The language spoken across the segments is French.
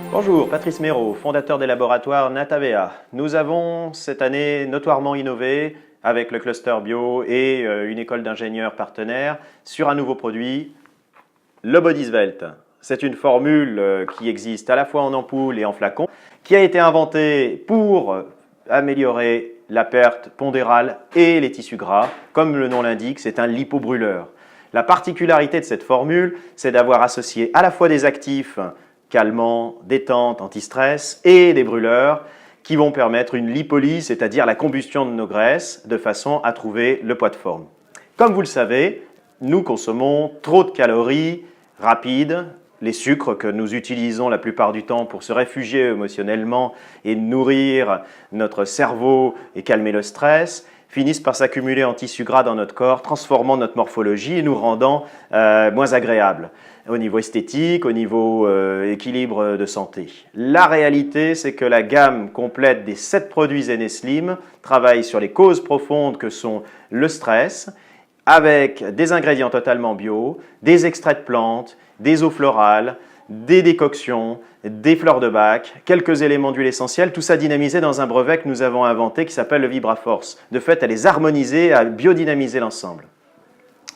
Bonjour, Patrice Méraud, fondateur des laboratoires Natavea. Nous avons cette année notoirement innové avec le cluster bio et une école d'ingénieurs partenaires sur un nouveau produit, le Body Svelte. C'est une formule qui existe à la fois en ampoule et en flacon, qui a été inventée pour améliorer la perte pondérale et les tissus gras. Comme le nom l'indique, c'est un lipobrûleur. La particularité de cette formule, c'est d'avoir associé à la fois des actifs calmants, détente, anti-stress et des brûleurs qui vont permettre une lipolyse, c'est-à-dire la combustion de nos graisses, de façon à trouver le poids de forme. Comme vous le savez, nous consommons trop de calories rapides, les sucres que nous utilisons la plupart du temps pour se réfugier émotionnellement et nourrir notre cerveau et calmer le stress, finissent par s'accumuler en tissu gras dans notre corps, transformant notre morphologie et nous rendant moins agréables au niveau esthétique, au niveau équilibre de santé. La réalité, c'est que la gamme complète des 7 produits Zeneslim travaille sur les causes profondes que sont le stress, avec des ingrédients totalement bio, des extraits de plantes, des eaux florales, des décoctions, des fleurs de bac, quelques éléments d'huile essentielle, tout ça dynamisé dans un brevet que nous avons inventé qui s'appelle le VibraForce. De fait, elle est harmonisée, à biodynamiser l'ensemble.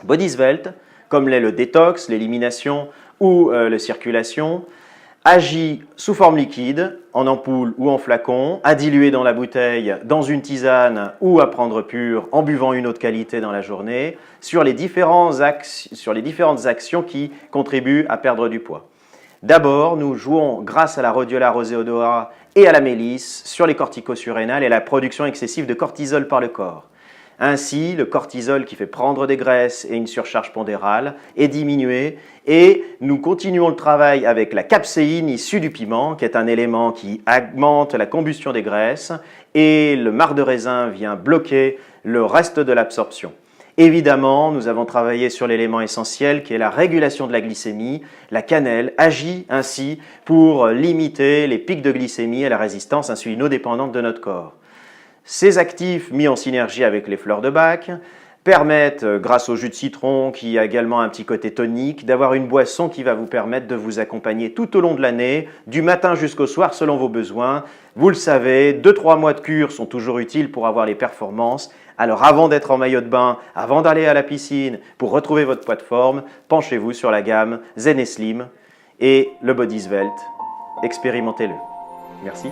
Body Svelte, comme l'est le détox, l'élimination ou la circulation, agit sous forme liquide, en ampoule ou en flacon, à diluer dans la bouteille, dans une tisane ou à prendre pur en buvant une eau de qualité dans la journée, sur les différentes actions qui contribuent à perdre du poids. D'abord, nous jouons, grâce à la rhodiola roseodora et à la mélisse, sur les corticosurrénales et la production excessive de cortisol par le corps. Ainsi, le cortisol qui fait prendre des graisses et une surcharge pondérale est diminué et nous continuons le travail avec la capséine issue du piment, qui est un élément qui augmente la combustion des graisses et le marc de raisin vient bloquer le reste de l'absorption. Évidemment, nous avons travaillé sur l'élément essentiel qui est la régulation de la glycémie. La cannelle agit ainsi pour limiter les pics de glycémie et la résistance insulino-dépendante de notre corps. Ces actifs mis en synergie avec les fleurs de bac permettent, grâce au jus de citron qui a également un petit côté tonique, d'avoir une boisson qui va vous permettre de vous accompagner tout au long de l'année, du matin jusqu'au soir selon vos besoins. Vous le savez, 2-3 mois de cure sont toujours utiles pour avoir les performances. Alors avant d'être en maillot de bain, avant d'aller à la piscine, pour retrouver votre poids de forme, penchez-vous sur la gamme Zeneslim et le Body Svelte. Expérimentez-le. Merci.